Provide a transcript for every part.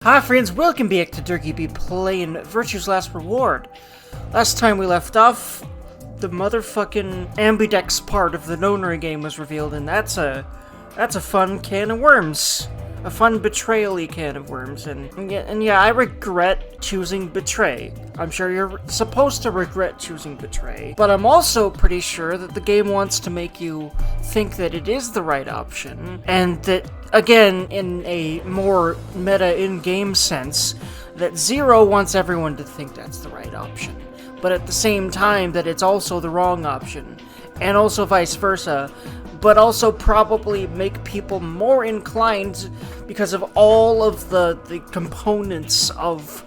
Hi friends, welcome back to Dergy be playing Virtue's Last Reward. Last time we left off, the motherfucking ambidex part of the nonary game was revealed, and that's a fun can of worms. A fun betrayal-y can of worms, and yeah, I regret choosing betray. I'm sure you're supposed to regret choosing betray, but I'm also pretty sure that the game wants to make you think that it is the right option, and that, again, in a more meta in-game sense, that Zero wants everyone to think that's the right option, but at the same time that it's also the wrong option, and also vice versa, but also probably make people more inclined because of all of the components of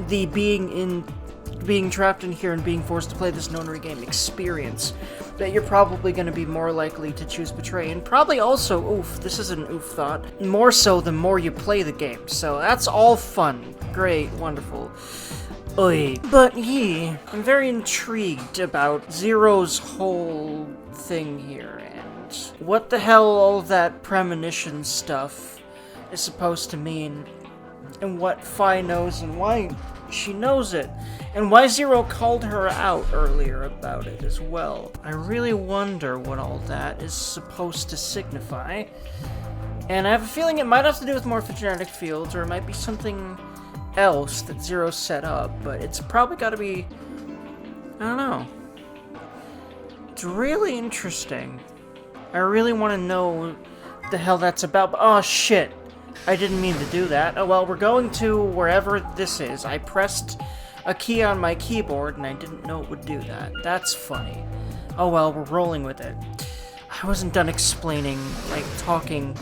the being trapped in here and being forced to play this nonary game experience, that you're probably going to be more likely to choose betray, and probably also, oof, this is an oof thought, more so the more you play the game. So that's all fun, great, wonderful. Oy. But I'm very intrigued about Zero's whole thing here, and what the hell all that premonition stuff is supposed to mean, and what Phi knows and why she knows it, and why Zero called her out earlier about it as well. I really wonder what all that is supposed to signify, and I have a feeling it might have to do with morphogenetic fields, or it might be something else that Zero set up, but it's probably got to be, I don't know. It's really interesting. I really want to know what the hell that's about, but oh shit, I didn't mean to do that. Oh well, we're going to wherever this is. I pressed a key on my keyboard and I didn't know it would do that. That's funny. Oh well, we're rolling with it. I wasn't done explaining, like, talking.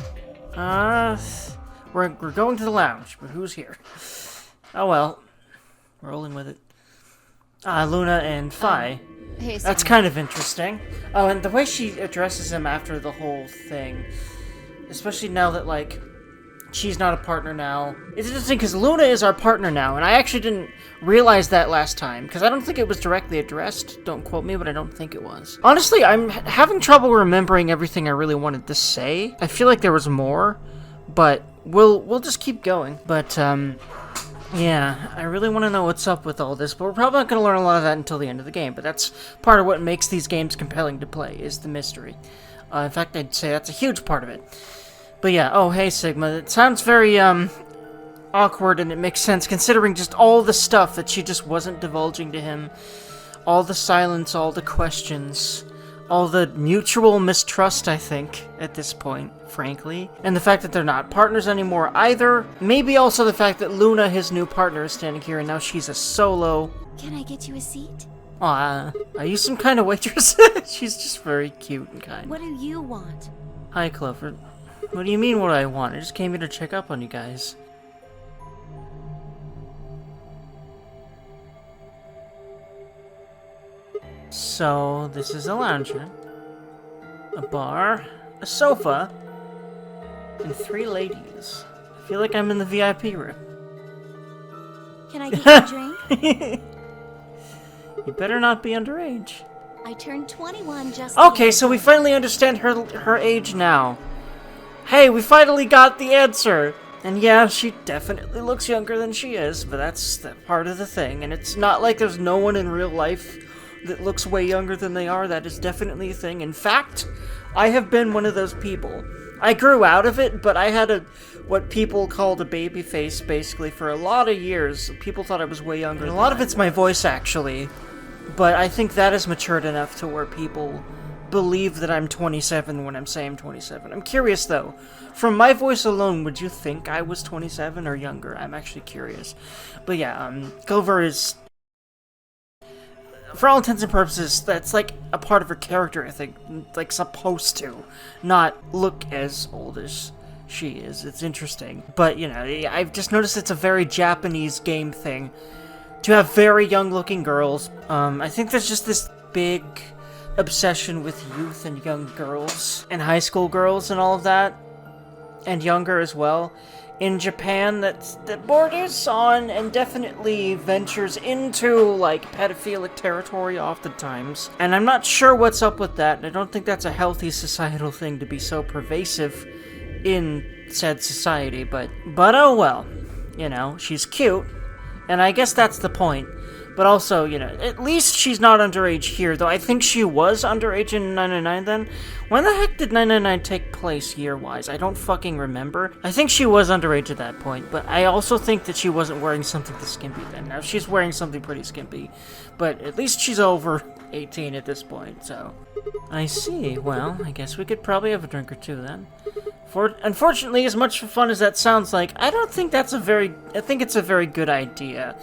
We're going to the lounge, but who's here? Oh well, rolling with it. Luna and Phi. Hey, that's kind of interesting. Oh, and the way she addresses him after the whole thing, especially now that, like, she's not a partner now. It's interesting because Luna is our partner now, and I actually didn't realize that last time, because I don't think it was directly addressed. Don't quote me, but I don't think it was. Honestly, I'm having trouble remembering everything I really wanted to say. I feel like there was more, but we'll just keep going. But, yeah, I really want to know what's up with all this, but we're probably not going to learn a lot of that until the end of the game, but that's part of what makes these games compelling to play, is the mystery. In fact, I'd say that's a huge part of it. But yeah, oh, hey, SUSma, it sounds very, awkward, and it makes sense, considering just all the stuff that she just wasn't divulging to him. All the silence, all the questions, all the mutual mistrust, I think, at this point, frankly. And the fact that they're not partners anymore either. Maybe also the fact that Luna, his new partner, is standing here and now she's a solo. Can I get you a seat? Aw, are you some kind of waitress? She's just very cute and kind. What do you want? Hi, Clover. What do you mean what I want? I just came here to check up on you guys. So, this is a lounge room, a bar, a sofa, and 3 ladies. I feel like I'm in the VIP room. Can I get you a drink? You better not be underage. I turned 21 just Okay, so we finally understand her age now. Hey, we finally got the answer! And yeah, she definitely looks younger than she is, but that's part of the thing, and it's not like there's no one in real life that looks way younger than they are. That is definitely a thing. In fact, I have been one of those people. I grew out of it, but I had what people called a baby face, basically, for a lot of years. People thought I was way younger. And a lot of it's my voice, actually. But I think that has matured enough to where people believe that I'm 27 when I'm saying I'm 27. I'm curious, though. From my voice alone, would you think I was 27 or younger? I'm actually curious. But yeah, Clover is, for all intents and purposes, that's like a part of her character, I think, like supposed to not look as old as she is. It's interesting. But, you know, I've just noticed it's a very Japanese game thing to have very young looking girls. I think there's just this big obsession with youth and young girls, and high school girls and all of that, and younger as well, in Japan that borders on and definitely ventures into, like, pedophilic territory oftentimes. And I'm not sure what's up with that, and I don't think that's a healthy societal thing to be so pervasive in said society, but oh well. You know, she's cute, and I guess that's the point. But also, you know, at least she's not underage here, though I think she was underage in 999 then. When the heck did 999 take place year-wise? I don't fucking remember. I think she was underage at that point, but I also think that she wasn't wearing something too skimpy then. Now, she's wearing something pretty skimpy, but at least she's over 18 at this point, so... I see. Well, I guess we could probably have a drink or two then. Unfortunately, as much fun as that sounds like, I don't think that's I think it's a very good idea.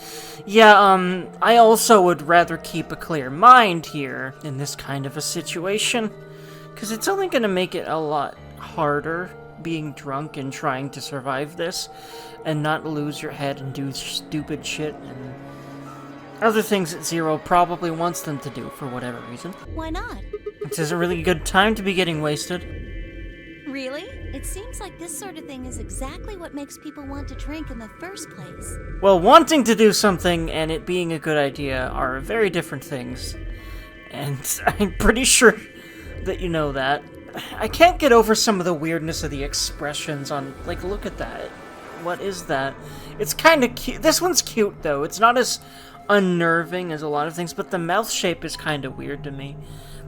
Yeah, I also would rather keep a clear mind here in this kind of a situation. Because it's only going to make it a lot harder being drunk and trying to survive this. And not lose your head and do stupid shit and other things that Zero probably wants them to do for whatever reason. Why not? This is a really good time to be getting wasted. Really? It seems like this sort of thing is exactly what makes people want to drink in the first place. Well, wanting to do something and it being a good idea are very different things. And I'm pretty sure that you know that. I can't get over some of the weirdness of the expressions on... Like, look at that. What is that? It's kind of cute. This one's cute, though. It's not as unnerving as a lot of things, but the mouth shape is kind of weird to me.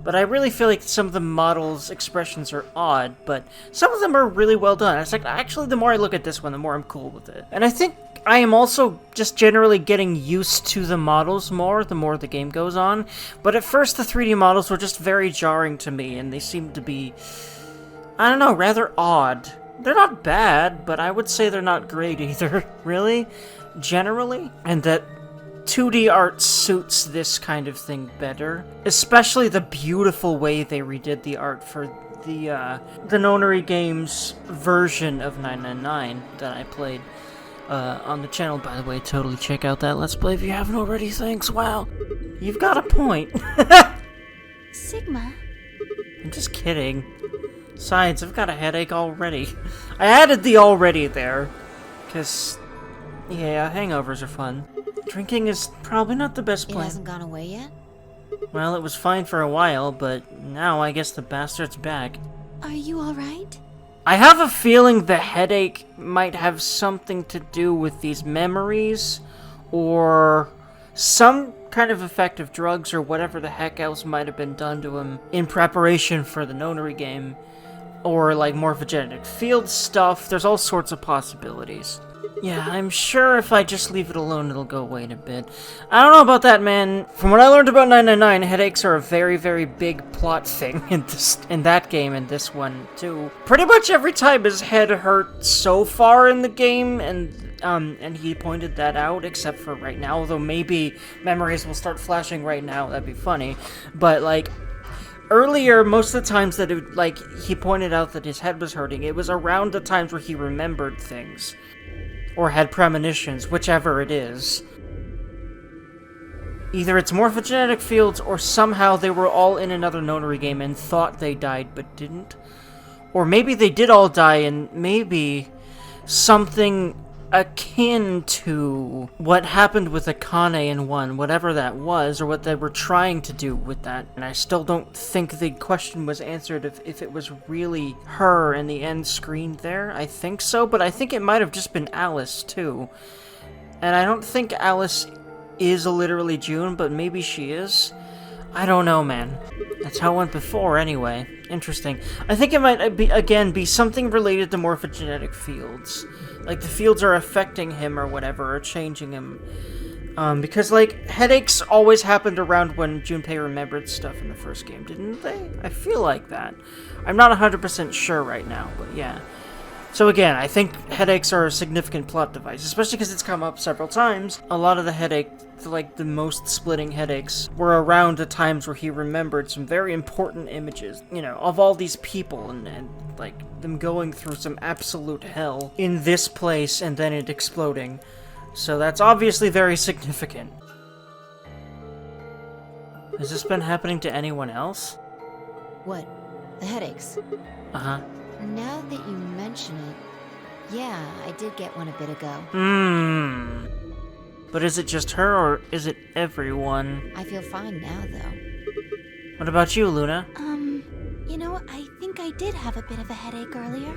But I really feel like some of the models' expressions are odd, but some of them are really well done. It's like, actually, the more I look at this one, the more I'm cool with it. And I think I am also just generally getting used to the models more, the more the game goes on. But at first, the 3D models were just very jarring to me, and they seemed to be, I don't know, rather odd. They're not bad, but I would say they're not great either, really, generally. And that 2D art suits this kind of thing better, especially the beautiful way they redid the art for the Nonary Games version of 999 that I played on the channel. By the way, totally check out that Let's Play if you haven't already. Thanks. Wow, you've got a point. Sigma? I'm just kidding. Besides, I've got a headache already. I added the already there, because, yeah, hangovers are fun. Drinking is probably not the best plan. It hasn't gone away yet? Well, it was fine for a while, but now I guess the bastard's back. Are you alright? I have a feeling the headache might have something to do with these memories, or some kind of effect of drugs, or whatever the heck else might have been done to him in preparation for the Nonary game, or like morphogenetic field stuff. There's all sorts of possibilities. Yeah, I'm sure if I just leave it alone, it'll go away in a bit. I don't know about that, man. From what I learned about 999, headaches are a very, very big plot thing in that game and this one, too. Pretty much every time his head hurt so far in the game, and he pointed that out, except for right now, although maybe memories will start flashing right now, that'd be funny. But, like, earlier, most of the times that he pointed out that his head was hurting, it was around the times where he remembered things. Or had premonitions, whichever it is. Either it's morphogenetic fields, or somehow they were all in another Nonary game and thought they died but didn't. Or maybe they did all die and maybe something akin to what happened with Akane in 1, whatever that was, or what they were trying to do with that. And I still don't think the question was answered if it was really her in the end screen there. I think so, but I think it might have just been Alice, too. And I don't think Alice is literally June, but maybe she is. I don't know, man. That's how it went before, anyway. Interesting. I think it might, be something related to morphogenetic fields. Like, the fields are affecting him or whatever, or changing him. Because, like, headaches always happened around when Junpei remembered stuff in the first game, didn't they? I feel like that. I'm not 100% sure right now, but yeah. So again, I think headaches are a significant plot device, especially because it's come up several times. A lot of the headache, like the most splitting headaches, were around the times where he remembered some very important images, you know, of all these people and like them going through some absolute hell in this place and then it exploding. So that's obviously very significant. Has this been happening to anyone else? What? The headaches? Uh-huh. Now that you mention it, yeah, I did get one a bit ago. But is it just her, or is it everyone? I feel fine now, though. What about you, Luna? You know, I think I did have a bit of a headache earlier.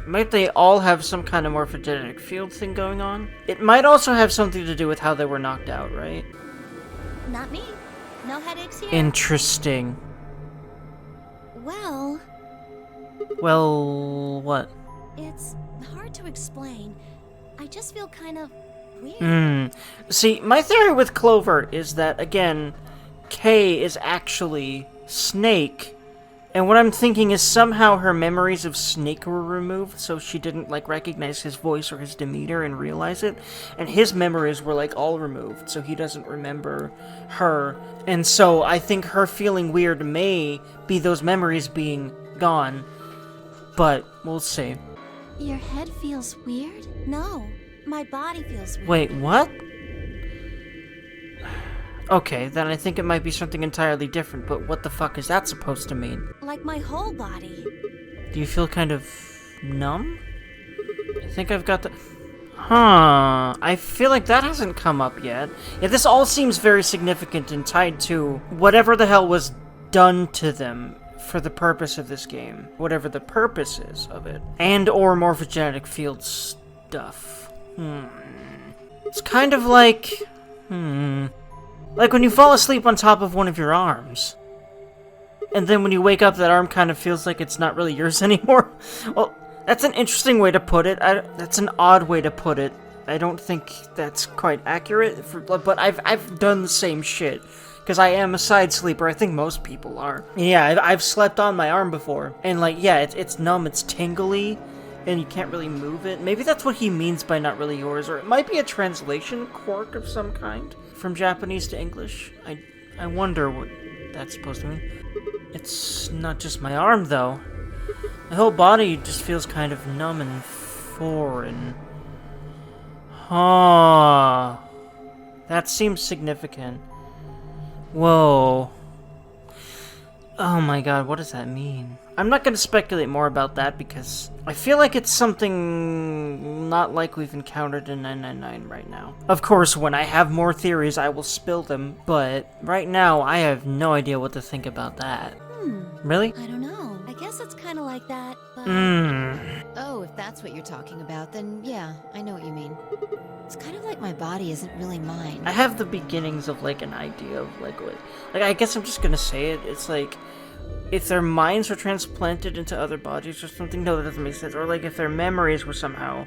Might they all have some kind of morphogenetic field thing going on? It might also have something to do with how they were knocked out, right? Not me. No headaches here. Interesting. Well, what? it's hard to explain. I just feel kind of weird. See, my theory with Clover is that, again, Kay is actually Snake. And what I'm thinking is somehow her memories of Snake were removed, so she didn't, like, recognize his voice or his demeanor and realize it. And his memories were, like, all removed, so he doesn't remember her. And so I think her feeling weird may be those memories being gone. But we'll see. Your head feels weird? No, my body feels weird. Wait, what? Okay, then I think it might be something entirely different, but what the fuck is that supposed to mean? Like my whole body. Do you feel kind of numb? I think I've got the... Huh, I feel like that hasn't come up yet. Yeah, this all seems very significant and tied to whatever the hell was done to them for the purpose of this game. Whatever the purpose is of it. And or morphogenetic field stuff. It's kind of like... Like when you fall asleep on top of one of your arms. And then when you wake up, that arm kind of feels like it's not really yours anymore. Well, that's an interesting way to put it. That's an odd way to put it. I don't think that's quite accurate, but I've done the same shit. Because I am a side sleeper, I think most people are. Yeah, I've slept on my arm before. And like, yeah, it's numb, it's tingly, and you can't really move it. Maybe that's what he means by not really yours, or it might be a translation quirk of some kind. From Japanese to English. I wonder what that's supposed to mean. It's not just my arm, though. My whole body just feels kind of numb and foreign. Huh. That seems significant. Whoa. Oh my god, what does that mean? I'm not going to speculate more about that because I feel like it's something not like we've encountered in 999 right now. Of course, when I have more theories, I will spill them, but right now, I have no idea what to think about that. Really? I don't know. I guess it's kind of like that, but... Oh, if that's what you're talking about, then yeah, I know what you mean. It's kind of like my body isn't really mine. I have the beginnings of, like, an idea of, like, what... Like, I guess I'm just gonna say it. It's like... If their minds were transplanted into other bodies or something, no, that doesn't make sense. Or, like, if their memories were somehow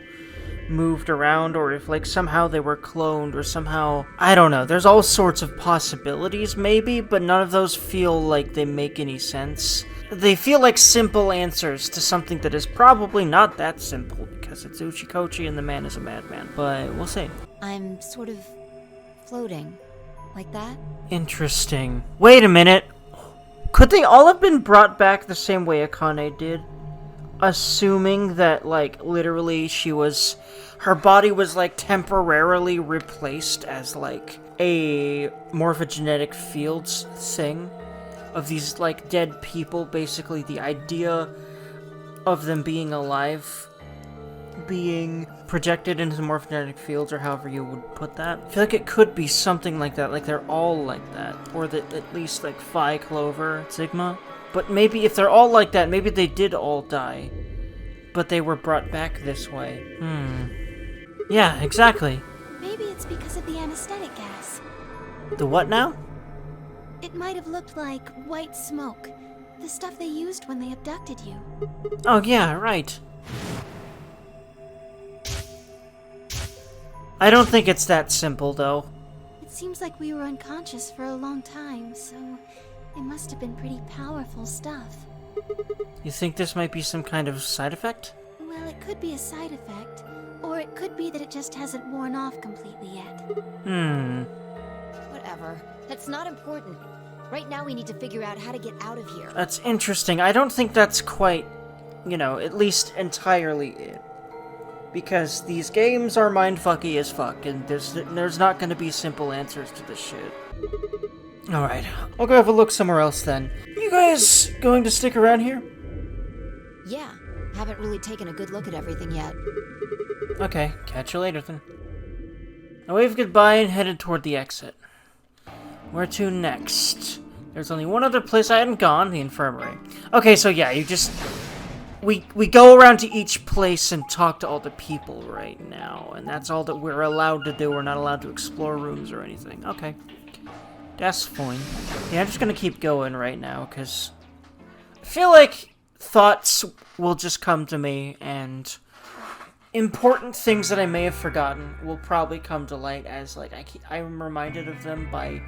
moved around, or if, like, somehow they were cloned, or somehow... I don't know. There's all sorts of possibilities, maybe, but none of those feel like they make any sense. They feel like simple answers to something that is probably not that simple, because it's Uchikochi and the man is a madman. But we'll see. I'm sort of floating. Like that? Interesting. Wait a minute. Could they all have been brought back the same way Akane did? Assuming that, like, literally her body was, like, temporarily replaced as, like, a morphogenetic fields thing of these, like, dead people. Basically, the idea of them being alive being projected into the morphogenetic fields, or however you would put that. I feel like it could be something like that, like they're all like that, or that at least like Phi, Clover, SUSma. But maybe if they're all like that, maybe they did all die, but they were brought back this way. Yeah, exactly. Maybe it's because of the anesthetic gas. The what now? It might have looked like white smoke. The stuff they used when they abducted you. Oh yeah, right. I don't think it's that simple, though. It seems like we were unconscious for a long time, so it must have been pretty powerful stuff. You think this might be some kind of side effect? Well, it could be a side effect, or it could be that it just hasn't worn off completely yet. Whatever. That's not important. Right now we need to figure out how to get out of here. That's interesting. I don't think that's quite, at least entirely it. Because these games are mindfucky as fuck, and there's not gonna be simple answers to this shit. Alright, I'll go have a look somewhere else then. You guys going to stick around here? Yeah, haven't really taken a good look at everything yet. Okay, catch you later then. I waved goodbye and headed toward the exit. Where to next? There's only one other place I hadn't gone, the infirmary. Okay, so yeah, you just... we go around to each place and talk to all the people right now, and that's all that we're allowed to do. We're not allowed to explore rooms or anything. Okay. That's fine. Yeah, I'm just gonna keep going right now, because I feel like thoughts will just come to me, and important things that I may have forgotten will probably come to light as, like, I'm reminded of them by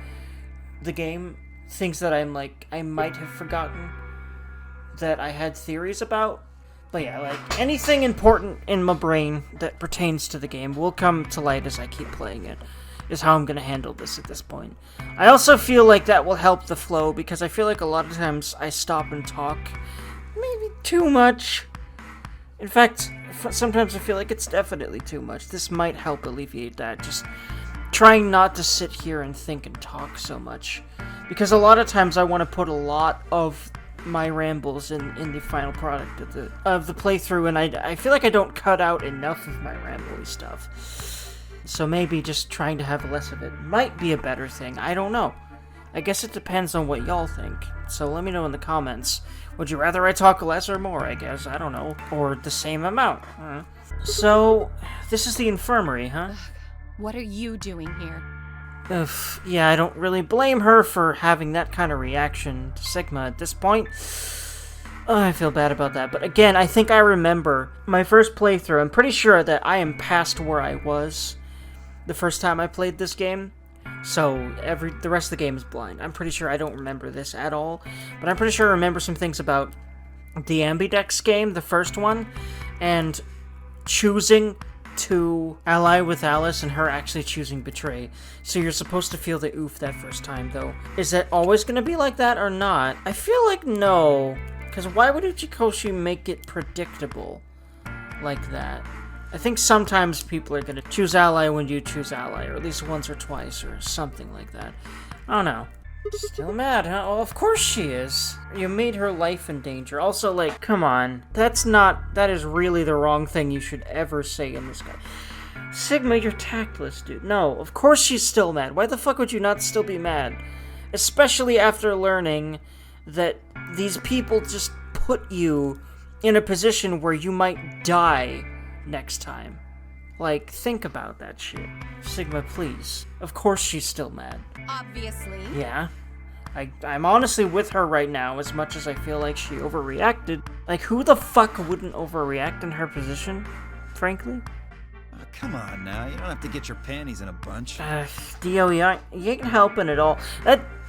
the game. Things that I'm, like, I might have forgotten that I had theories about. But yeah, like, anything important in my brain that pertains to the game will come to light as I keep playing it, is how I'm gonna handle this at this point. I also feel like that will help the flow, because I feel like a lot of times I stop and talk maybe too much. In fact, sometimes I feel like it's definitely too much. This might help alleviate that, just trying not to sit here and think and talk so much. Because a lot of times I want to put a lot of my rambles in the final product of the playthrough, and I feel like I don't cut out enough of my rambly stuff. So maybe just trying to have less of it might be a better thing. I don't know. I guess it depends on what y'all think. So let me know in the comments. Would you rather I talk less or more, I guess? I don't know. Or the same amount. So, this is the infirmary, huh? What are you doing here? Yeah, I don't really blame her for having that kind of reaction to SUSma at this point. I feel bad about that. But again, I think I remember my first playthrough. I'm pretty sure that I am past where I was the first time I played this game. So, the rest of the game is blind. I'm pretty sure I don't remember this at all. But I'm pretty sure I remember some things about the Ambidex game, the first one, and choosing to ally with Alice and her actually choosing Betray. So you're supposed to feel the oof that first time, though. Is that always going to be like that or not? I feel like no. Because why would Uchikoshi make it predictable like that? I think sometimes people are going to choose ally when you choose ally, or at least once or twice, or something like that. I don't know. Still mad, huh? Oh, of course she is. You made her life in danger. Also, like, come on. That is really the wrong thing you should ever say in this guy. SUSma, you're tactless, dude. No, of course she's still mad. Why the fuck would you not still be mad? Especially after learning that these people just put you in a position where you might die next time. Like, think about that shit. SUSma, please. Of course she's still mad. Obviously. Yeah. I'm honestly with her right now, as much as I feel like she overreacted. Like, who the fuck wouldn't overreact in her position, frankly? Oh, come on now, you don't have to get your panties in a bunch. Dio, you ain't helping at all.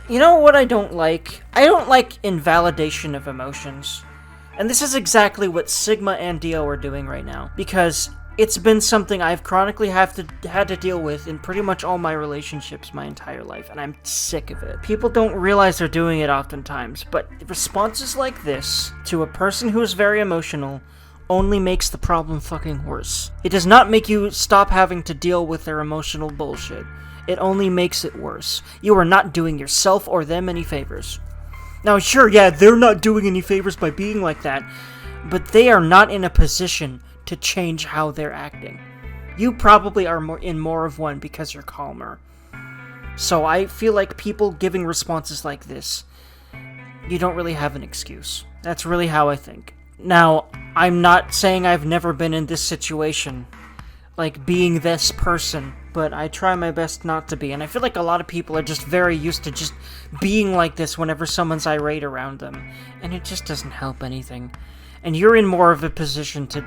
You know what I don't like? I don't like invalidation of emotions. And this is exactly what SUSma and Dio are doing right now. Because it's been something I've chronically had to deal with in pretty much all my relationships my entire life, and I'm sick of it. People don't realize they're doing it oftentimes, but responses like this to a person who is very emotional only makes the problem fucking worse. It does not make you stop having to deal with their emotional bullshit. It only makes it worse. You are not doing yourself or them any favors. Now, sure, yeah, they're not doing any favors by being like that, but they are not in a position to change how they're acting. You probably are more of one because you're calmer. So I feel like people giving responses like this, you don't really have an excuse. That's really how I think. Now, I'm not saying I've never been in this situation, like being this person, but I try my best not to be, and I feel like a lot of people are just very used to just being like this whenever someone's irate around them, and it just doesn't help anything. And you're in more of a position to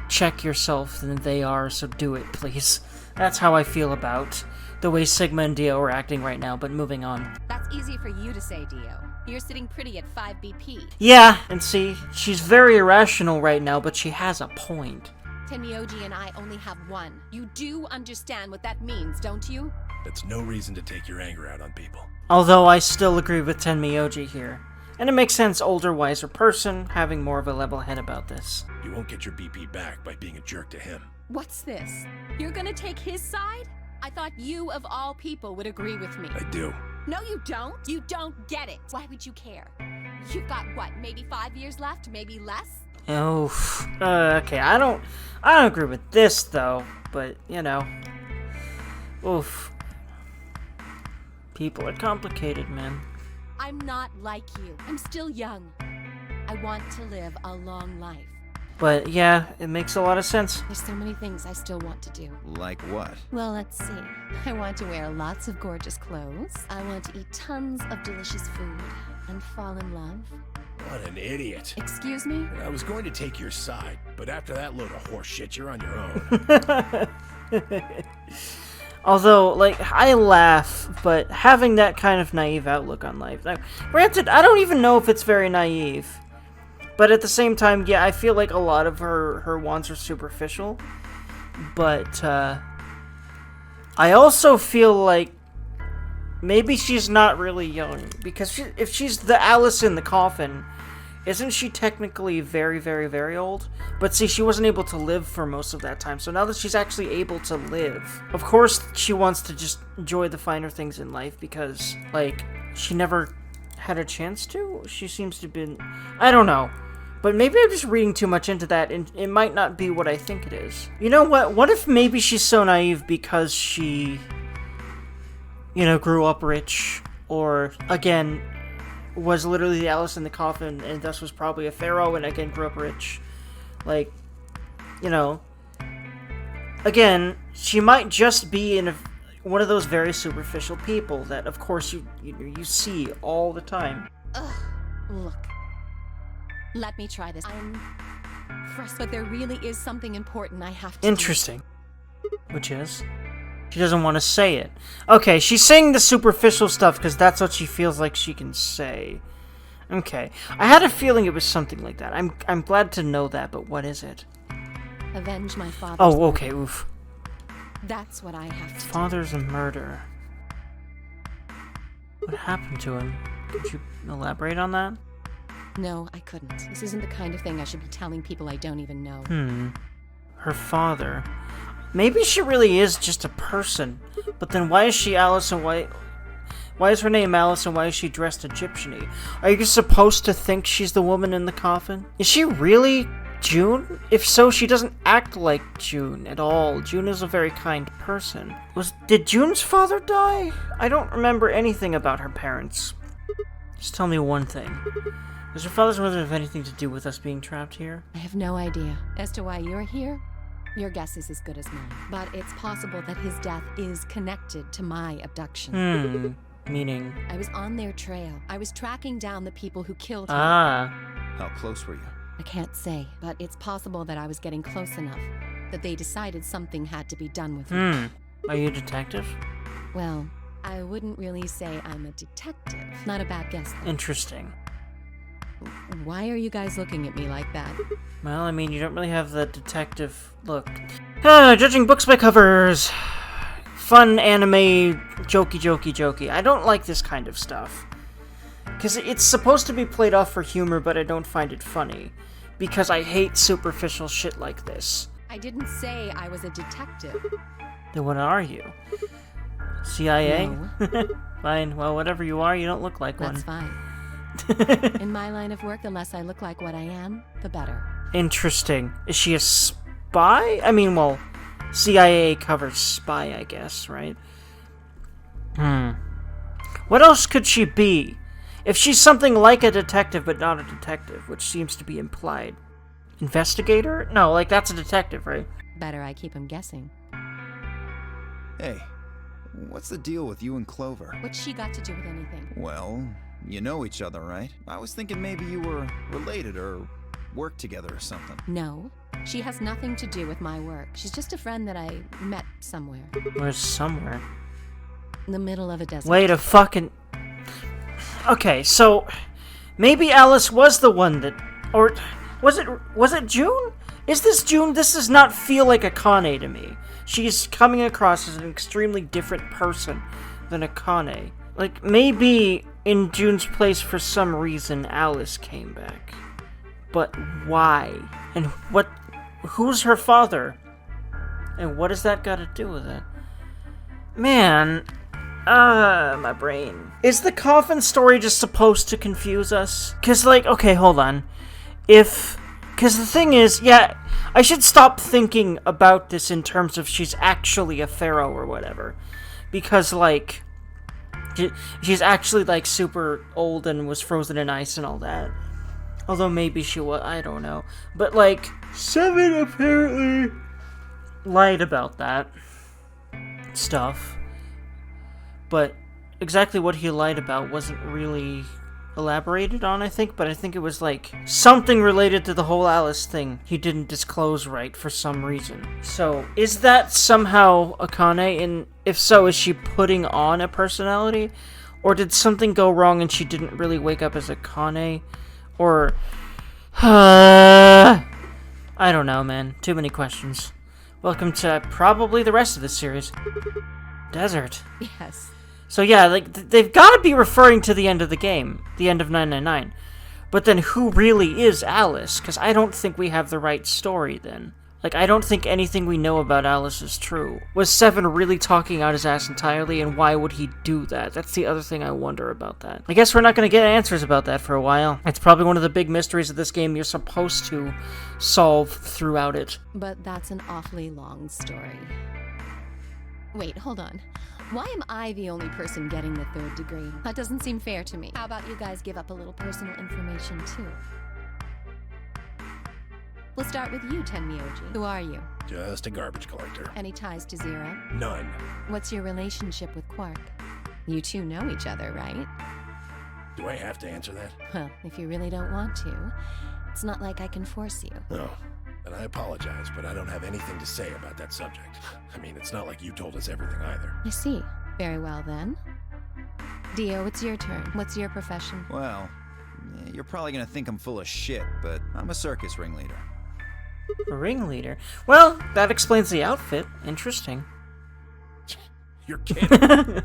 check yourself than they are, so do it, please. That's how I feel about the way SUSma and Dio are acting right now, but moving on. That's easy for you to say, Dio. You're sitting pretty at 5 BP. Yeah, and see, she's very irrational right now, but she has a point. Tenmyoji and I only have one. You do understand what that means, don't you? That's no reason to take your anger out on people. Although I still agree with Tenmyoji here. And it makes sense, older, wiser person, having more of a level head about this. You won't get your BP back by being a jerk to him. What's this? You're gonna take his side? I thought you, of all people, would agree with me. I do. No, you don't. You don't get it. Why would you care? You've got, what, maybe 5 years left? Maybe less? Oof. Okay, I don't agree with this, though. But, you know. Oof. People are complicated, man. I'm not like you. I'm still young. I want to live a long life. But yeah, it makes a lot of sense. There's so many things I still want to do. Like what? Well, let's see. I want to wear lots of gorgeous clothes. I want to eat tons of delicious food and fall in love. What an idiot. Excuse me? I was going to take your side, but after that load of horse shit, you're on your own. Although, like, I laugh, but having that kind of naive outlook on life. Now, granted, I don't even know if it's very naive. But at the same time, yeah, I feel like a lot of her wants are superficial. But, I also feel like maybe she's not really young. Because if she's the Alice in the coffin, isn't she technically very, very, very old? But see, she wasn't able to live for most of that time. So now that she's actually able to live, of course she wants to just enjoy the finer things in life because, like, she never had a chance to? She seems to have been... I don't know. But maybe I'm just reading too much into that, and it might not be what I think it is. You know what? What if maybe she's so naive because she, you know, grew up rich, or, again, was literally the Alice in the coffin, and thus was probably a pharaoh, and again grew up rich. Like, you know, again, she might just be in one of those very superficial people that, of course, you see all the time. Ugh, look. Let me try this. I'm frustrated, but there really is something important I have to Interesting. Which is? She doesn't want to say it. Okay, she's saying the superficial stuff because that's what she feels like she can say. Okay. I had a feeling it was something like that. I'm glad to know that, but what is it? avenge my father's Oh, okay, oof. That's what I have to do. Father's a murder. What happened to him? Could you elaborate on that? No, I couldn't. This isn't the kind of thing I should be telling people I don't even know. Her father. Maybe she really is just a person. But then why is she Alice and why is her name Alice and why is she dressed Egyptian-y? Are you supposed to think she's the woman in the coffin? Is she really June? If so, she doesn't act like June at all. June is a very kind person. Did June's father die? I don't remember anything about her parents. Just tell me one thing. Does her father's mother have anything to do with us being trapped here? I have no idea. As to why you're here, your guess is as good as mine. But it's possible that his death is connected to my abduction. Meaning? I was on their trail. I was tracking down the people who killed him. Ah. How close were you? I can't say, but it's possible that I was getting close enough that they decided something had to be done with him. Are you a detective? Well, I wouldn't really say I'm a detective. Not a bad guess, though. Interesting. Why are you guys looking at me like that? Well, I mean, you don't really have the detective look. Judging books by covers. Fun anime, jokey. I don't like this kind of stuff. Because it's supposed to be played off for humor, but I don't find it funny. Because I hate superficial shit like this. I didn't say I was a detective. Then what are you? CIA? No. Fine, well, whatever you are, you don't look like That's one. fine. In my line of work, the less I look like what I am, the better. Interesting. Is she a spy? I mean, well, CIA covers spy, I guess, right? What else could she be? If she's something like a detective but not a detective, which seems to be implied. Investigator? No, like, that's a detective, right? Better I keep him guessing. Hey, what's the deal with you and Clover? What's she got to do with anything? Well, you know each other, right? I was thinking maybe you were related or worked together or something. No. She has nothing to do with my work. She's just a friend that I met somewhere. Where's somewhere? In the middle of a desert. Wait a fucking... Okay, so... Maybe Alice was the one that... Or... Was it June? Is this June? This does not feel like a Kane to me. She's coming across as an extremely different person than a Kane. Like, maybe in June's place for some reason Alice came back. But why? And who's her father? And what has that got to do with it? Man, my brain. Is the coffin story just supposed to confuse us? Cause like, okay, hold on. Cause the thing is, yeah, I should stop thinking about this in terms of she's actually a pharaoh or whatever. Because like, she's actually like super old and was frozen in ice and all that. Although maybe she was, I don't know. But, like, 7 apparently lied about that stuff. But exactly what he lied about wasn't really elaborated on, I think. But I think it was, like, something related to the whole Alice thing he didn't disclose right for some reason. So, is that somehow Akane? And if so, is she putting on a personality? Or did something go wrong and she didn't really wake up as Akane? Or... I don't know, man. Too many questions. Welcome to probably the rest of the series. Desert. Yes. So yeah, like, they've got to be referring to the end of the game. The end of 999. But then who really is Alice? Because I don't think we have the right story then. Like, I don't think anything we know about Alice is true. Was Seven really talking out his ass entirely, and why would he do that? That's the other thing I wonder about that. I guess we're not going to get answers about that for a while. It's probably one of the big mysteries of this game you're supposed to solve throughout it. But that's an awfully long story. Wait, hold on. Why am I the only person getting the 3rd degree? That doesn't seem fair to me. How about you guys give up a little personal information, too? We'll start with you, Tenmyoji. Who are you? Just a garbage collector. Any ties to Zero? None. What's your relationship with Quark? You two know each other, right? Do I have to answer that? Well, if you really don't want to, it's not like I can force you. No. And I apologize, but I don't have anything to say about that subject. I mean, it's not like you told us everything either. I see. Very well, then. Dio, it's your turn. What's your profession? Well, you're probably gonna think I'm full of shit, but I'm a circus ringleader. A ringleader? Well, that explains the outfit. Interesting. You're kidding.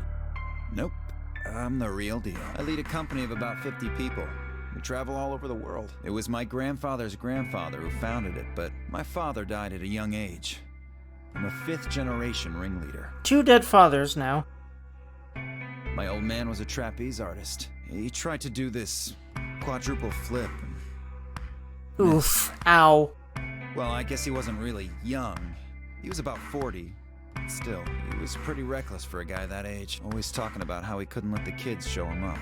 Nope. I'm the real deal. I lead a company of about 50 people. We travel all over the world. It was my grandfather's grandfather who founded it, but my father died at a young age. I'm a 5th generation ringleader. 2 dead fathers now. My old man was a trapeze artist. He tried to do this quadruple flip. Oof. Ow. Well, I guess he wasn't really young. He was about 40. Still, he was pretty reckless for a guy that age. Always talking about how he couldn't let the kids show him up.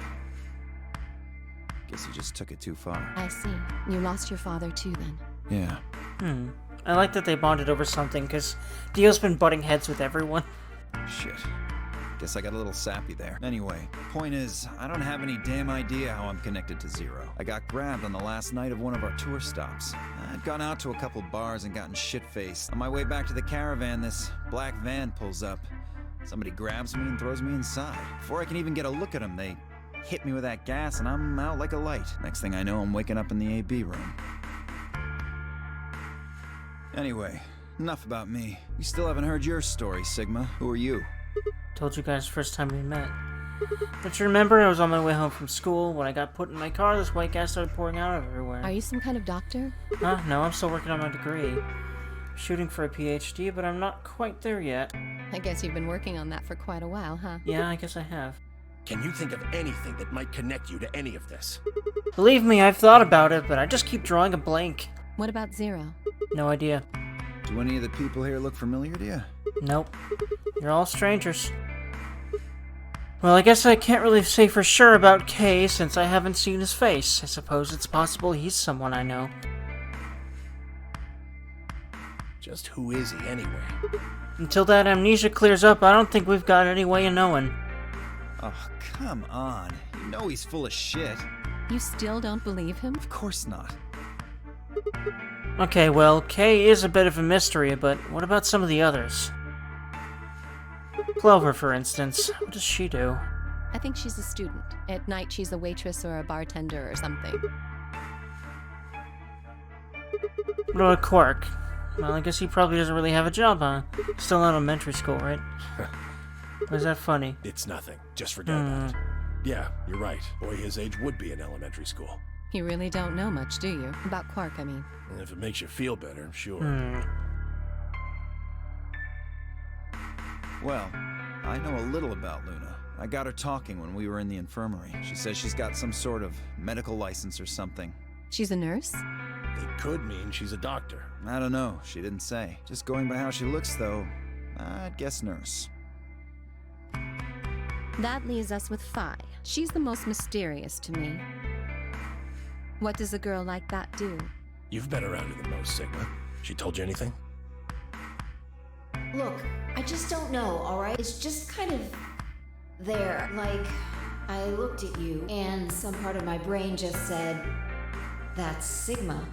Guess he just took it too far. I see. You lost your father too, then. Yeah. I like that they bonded over something, because Dio's been butting heads with everyone. Shit. Guess I got a little sappy there. Anyway, point is, I don't have any damn idea how I'm connected to Zero. I got grabbed on the last night of one of our tour stops. I'd gone out to a couple bars and gotten shit-faced. On my way back to the caravan, this black van pulls up. Somebody grabs me and throws me inside. Before I can even get a look at them, they hit me with that gas and I'm out like a light. Next thing I know, I'm waking up in the AB room. Anyway, enough about me. We still haven't heard your story, SUSma. Who are you? Told you guys the first time we met. Don't you remember? I was on my way home from school. When I got put in my car, this white gas started pouring out everywhere. Are you some kind of doctor? Huh? No, I'm still working on my degree. Shooting for a PhD, but I'm not quite there yet. I guess you've been working on that for quite a while, huh? Yeah, I guess I have. Can you think of anything that might connect you to any of this? Believe me, I've thought about it, but I just keep drawing a blank. What about Zero? No idea. Do any of the people here look familiar to you? Nope. You're all strangers. Well, I guess I can't really say for sure about Kay since I haven't seen his face. I suppose it's possible he's someone I know. Just who is he anyway? Until that amnesia clears up, I don't think we've got any way of knowing. Oh, come on. You know he's full of shit. You still don't believe him? Of course not. Okay, well, Kay is a bit of a mystery, but what about some of the others? Clover, for instance. What does she do? I think she's a student. At night, she's a waitress or a bartender or something. What about Quark? Well, I guess he probably doesn't really have a job, huh? Still in elementary school, right? Was that funny? It's nothing. Just forget about it. Yeah, you're right. Boy his age would be in elementary school. You really don't know much, do you? About Quark, I mean. And if it makes you feel better, sure. Well, I know a little about Luna. I got her talking when we were in the infirmary. She says she's got some sort of medical license or something. She's a nurse? It could mean she's a doctor. I don't know. She didn't say. Just going by how she looks, though, I'd guess nurse. That leaves us with Phi. She's the most mysterious to me. What does a girl like that do? You've been around her the most, Sigma. She told you anything? Look, I just don't know, alright? It's just kind of there. Like, I looked at you, and some part of my brain just said, that's Sigma.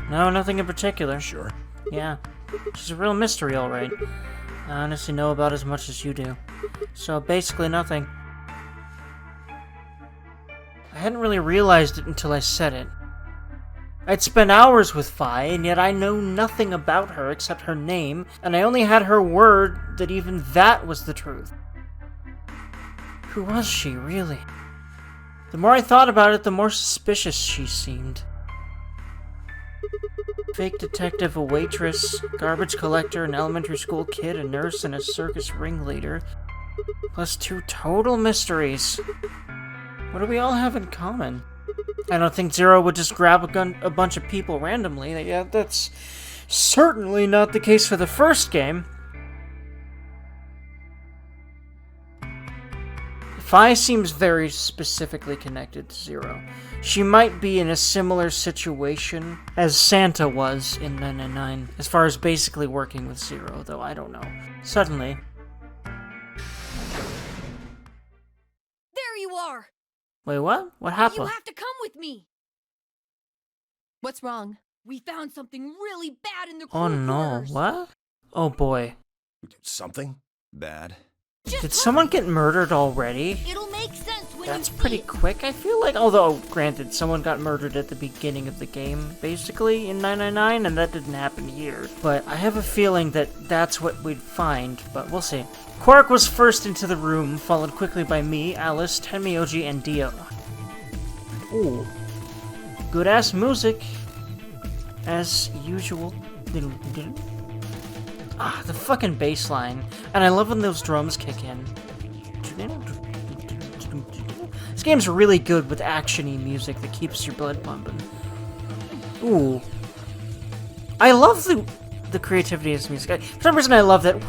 No, nothing in particular. Sure. Yeah, she's a real mystery, alright. I honestly know about as much as you do. So basically nothing. I hadn't really realized it until I said it. I'd spent hours with Vi, and yet I know nothing about her except her name, and I only had her word that even that was the truth. Who was she, really? The more I thought about it, the more suspicious she seemed. Fake detective, a waitress, garbage collector, an elementary school kid, a nurse, and a circus ringleader. Plus 2 total mysteries. What do we all have in common? I don't think Zero would just grab a bunch of people randomly. Yeah, that's certainly not the case for the first game. Vi seems very specifically connected to Zero. She might be in a similar situation as Santa was in 999, as far as basically working with Zero, though I don't know. Suddenly... There you are! Wait, what? What happened? You have to come with me! What's wrong? We found something really bad in the crew Oh no, quarters. what? Oh boy. Something? Bad. Just Did hurry. someone get murdered already? It'll make sense when That's you see pretty it. quick, I feel like. Although, granted, someone got murdered at the beginning of the game, basically, in 999, and that didn't happen here. But I have a feeling that that's what we'd find, but we'll see. Quark was first into the room, followed quickly by me, Alice, Tenmyoji, and Dio. Ooh. Good-ass music. As usual. Ah, the fucking bass line. And I love when those drums kick in. This game's really good with action-y music that keeps your blood pumping. Ooh. I love the creativity of this music. For some reason I love that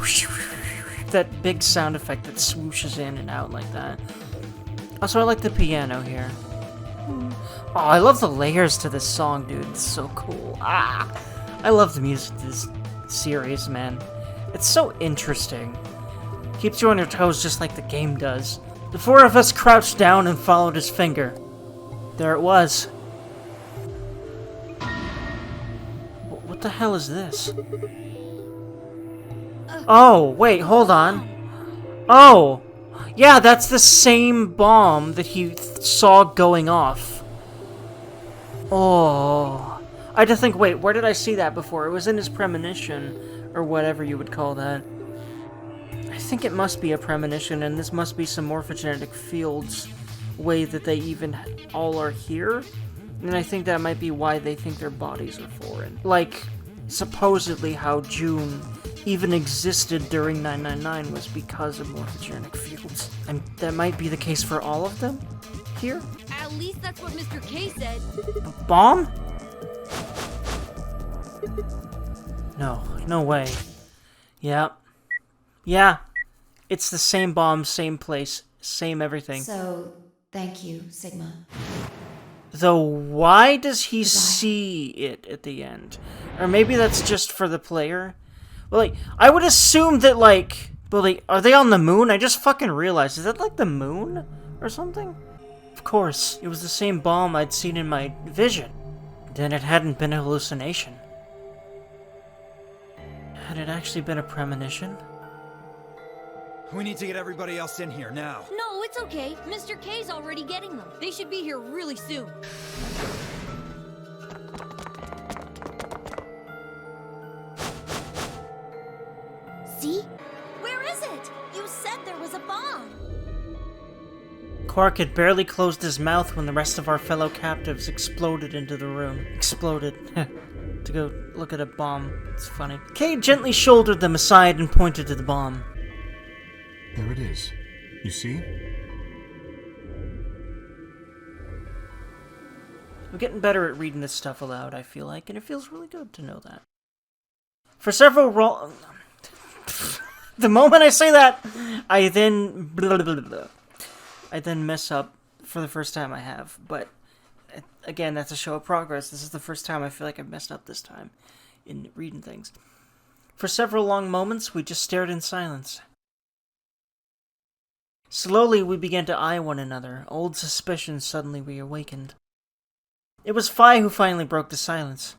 that big sound effect that swooshes in and out like that. Also, I like the piano here. Oh, I love the layers to this song, dude. It's so cool. Ah! I love the music to this series, man. It's so interesting. Keeps you on your toes just like the game does. The 4 of us crouched down and followed his finger. There it was. What the hell is this? Oh, wait, hold on. Oh! Yeah, that's the same bomb that he saw going off. Oh. I had to think, wait, where did I see that before? It was in his premonition, or whatever you would call that. I think it must be a premonition, and this must be some morphogenetic fields way that they even all are here. And I think that might be why they think their bodies are foreign. Like, supposedly how June even existed during 999 was because of morphogenetic fields. And that might be the case for all of them here? At least that's what Mr. K said. Bomb? No, no way. Yeah. Yeah. It's the same bomb, same place, same everything. So, thank you, Sigma. Though why does he see it at the end? Or maybe that's just for the player? Well, like, I would assume that, like... Well, like, are they on the moon? I just fucking realized. Is that, like, the moon? Or something? Of course. It was the same bomb I'd seen in my vision. Then it hadn't been a hallucination. Had it actually been a premonition? We need to get everybody else in here now. No, it's okay. Mr. K's already getting them. They should be here really soon. See? Where is it? You said there was a bomb. Quark had barely closed his mouth when the rest of our fellow captives exploded into the room. Exploded. To go look at a bomb. It's funny. Kay gently shouldered them aside and pointed to the bomb. There it is. You see? I'm getting better at reading this stuff aloud, I feel like, and it feels really good to know that. For several the moment I say that, I then mess up for the first time I have. But again, that's a show of progress. This is the first time I feel like I've messed up this time in reading things. For several long moments, we just stared in silence. Slowly, we began to eye one another. Old suspicions suddenly reawakened. It was Phi who finally broke the silence.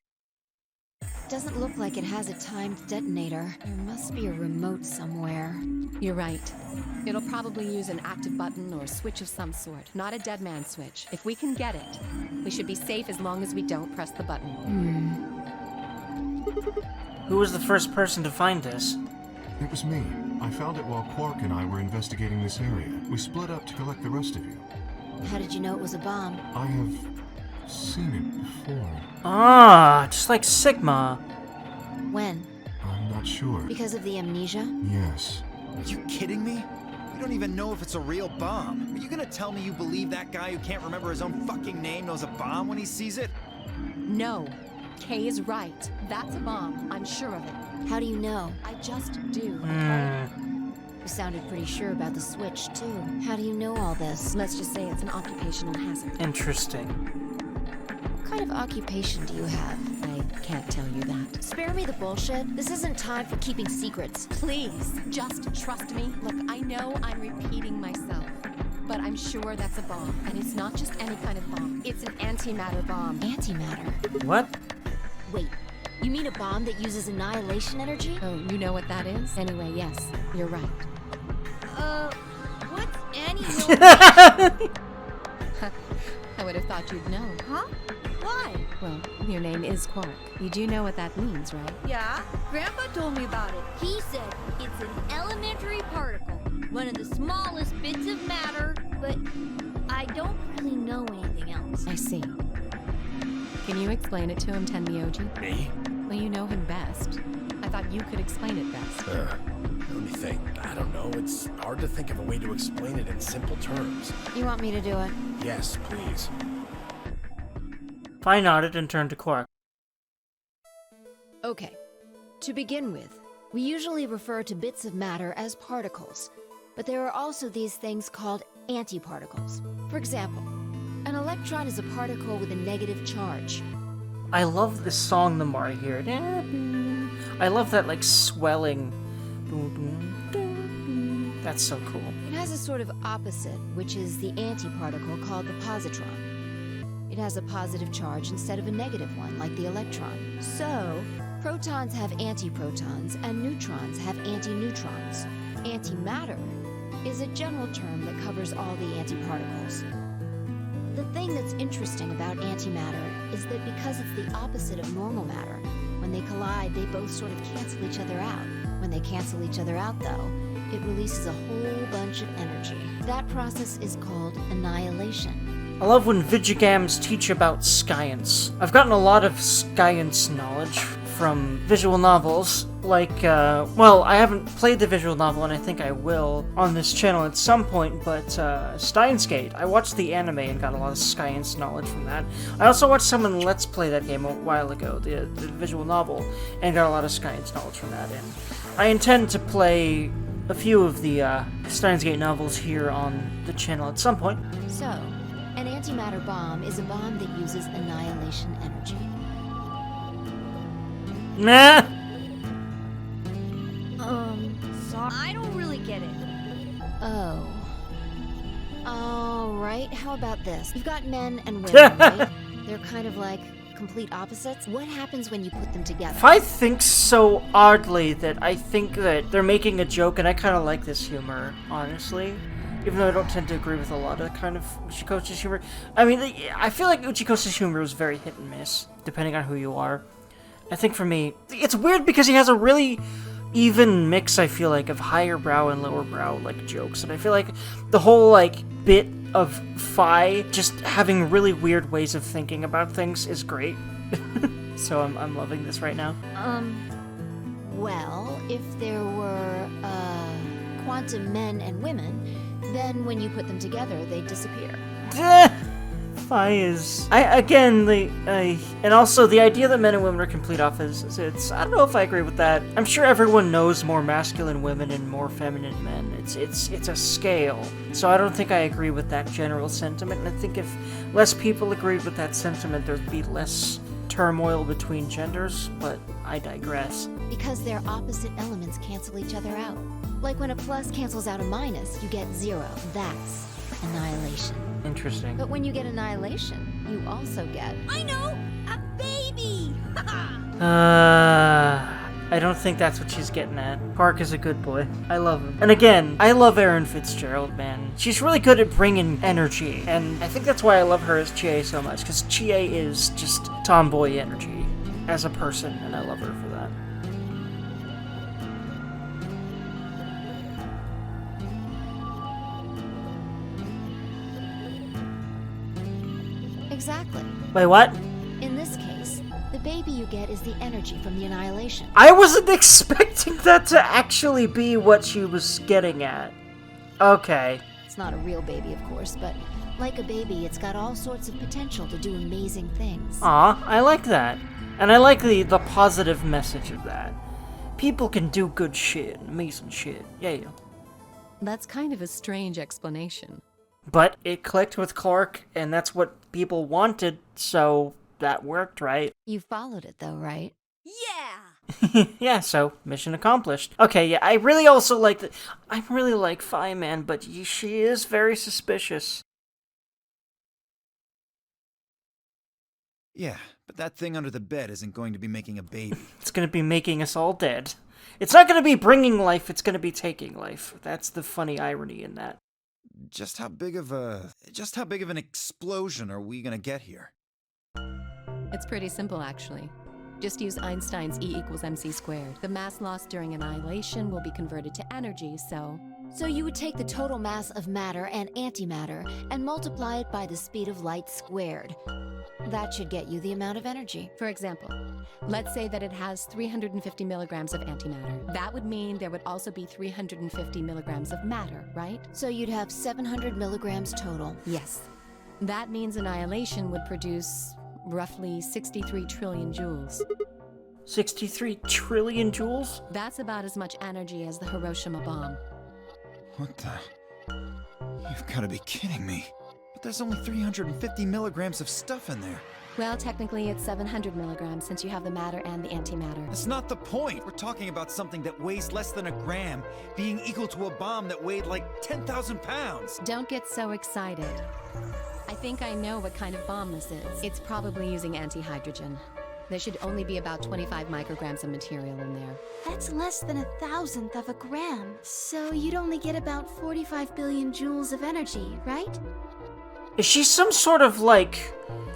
Doesn't look like it has a timed detonator. There must be a remote somewhere. You're right. It'll probably use an active button or switch of some sort, not a dead man switch. If we can get it, we should be safe as long as we don't press the button. Who was the first person to find this? It was me. I found it while Quark and I were investigating this area. We split up to collect the rest of you. How did you know it was a bomb? I have seen it before. Ah, just like SUSma. When? I'm not sure. Because of the amnesia? Yes. Are you kidding me? We don't even know if it's a real bomb. Are you gonna tell me you believe that guy who can't remember his own fucking name knows a bomb when he sees it? No. Kay is right. That's a bomb. I'm sure of it. How do you know? I just do. You sounded pretty sure about the switch, too. How do you know all this? Let's just say it's an occupational hazard. Interesting. What kind of occupation do you have? I can't tell you that. Spare me the bullshit. This isn't time for keeping secrets. Please, just trust me. Look, I know I'm repeating myself, but I'm sure that's a bomb. And it's not just any kind of bomb. It's an antimatter bomb. Antimatter? What? Wait, you mean a bomb that uses annihilation energy? Oh, you know what that is? Anyway, yes, you're right. What's Annie? I would have thought you'd know. Huh? Why? Well, your name is Quark. You do know what that means, right? Yeah, Grandpa told me about it. He said it's an elementary particle, one of the smallest bits of matter, but I don't really know anything else. I see. Can you explain it to him, Tenmyoji? Me? Well, you know him best. I thought you could explain it best. Let me think. I don't know. It's hard to think of a way to explain it in simple terms. You want me to do it? Yes, please. Phi nodded and turned to Quark. Okay. To begin with, we usually refer to bits of matter as particles, but there are also these things called antiparticles. For example, an electron is a particle with a negative charge. I love this song the more I hear it. I love that, like, swelling. That's so cool. It has a sort of opposite, which is the antiparticle called the positron. It has a positive charge instead of a negative one, like the electron. So, protons have antiprotons, and neutrons have antineutrons. Antimatter is a general term that covers all the antiparticles. The thing that's interesting about antimatter is that because it's the opposite of normal matter, when they collide, they both sort of cancel each other out. When they cancel each other out, though, it releases a whole bunch of energy. That process is called annihilation. I love when Vigigams teach about science. I've gotten a lot of science knowledge from visual novels, like, well, I haven't played the visual novel, and I think I will on this channel at some point, but, Steins Gate. I watched the anime and got a lot of science knowledge from that. I also watched someone Let's Play that game a while ago, the visual novel, and got a lot of science knowledge from that, and I intend to play a few of the, Steins Gate novels here on the channel at some point. So, an antimatter bomb is a bomb that uses annihilation energy. Nah! Sorry. I don't really get it. Oh. Alright, how about this? You've got men and women, right? They're kind of like complete opposites. What happens when you put them together? I think so oddly that I think that they're making a joke, and I kind of like this humor, honestly. Even though I don't tend to agree with a lot of kind of Uchikosa's humor. I mean, I feel like Uchikosa's humor is very hit and miss, depending on who you are. I think for me, it's weird because he has a really even mix, I feel like, of higher brow and lower brow, like, jokes. And I feel like the whole, like, bit of Phi just having really weird ways of thinking about things is great. So I'm loving this right now. Well, if there were, quantum men and women, then when you put them together, they'd disappear. Phi is... and also the idea that men and women are complete opposites, I don't know if I agree with that. I'm sure everyone knows more masculine women and more feminine men. It's a scale. So I don't think I agree with that general sentiment, and I think if less people agreed with that sentiment, there'd be less turmoil between genders, but I digress. Because their opposite elements cancel each other out. Like when a plus cancels out a minus, you get 0. That's annihilation. Interesting. But when you get annihilation, you also get... I know! A baby! I don't think that's what she's getting at. Quark is a good boy. I love him. And again, I love Erin Fitzgerald, man. She's really good at bringing energy, and I think that's why I love her as Chie so much, because Chie is just tomboy energy as a person, and I love her for that. Exactly. Wait, what? In this case, the baby you get is the energy from the annihilation. I wasn't expecting that to actually be what she was getting at. Okay. It's not a real baby, of course, but like a baby, it's got all sorts of potential to do amazing things. Aw, I like that. And I like the positive message of that. People can do good shit, amazing shit. Yeah. That's kind of a strange explanation. But it clicked with Quark, and that's what people wanted, so that worked, right? You followed it, though, right? Yeah! Yeah, so mission accomplished. Okay, yeah, I really also like that. I really like Phi Man, but she is very suspicious. Yeah, but that thing under the bed isn't going to be making a baby. It's gonna be making us all dead. It's not gonna be bringing life, it's gonna be taking life. That's the funny irony in that. Just how big of an explosion are we gonna get here? It's pretty simple, actually. Just use Einstein's E = mc squared. The mass lost during annihilation will be converted to energy, so... So you would take the total mass of matter and antimatter and multiply it by the speed of light squared. That should get you the amount of energy. For example, let's say that it has 350 milligrams of antimatter. That would mean there would also be 350 milligrams of matter, right? So you'd have 700 milligrams total. Yes. That means annihilation would produce roughly 63 trillion joules. 63 trillion joules? That's about as much energy as the Hiroshima bomb. What the? You've got to be kidding me. But there's only 350 milligrams of stuff in there. Well, technically it's 700 milligrams since you have the matter and the antimatter. That's not the point. We're talking about something that weighs less than a gram being equal to a bomb that weighed like 10,000 pounds. Don't get so excited. I think I know what kind of bomb this is. It's probably using antihydrogen. There should only be about 25 micrograms of material in there. That's less than 1,000th of a gram. So you'd only get about 45 billion joules of energy, right? Is she some sort of, like,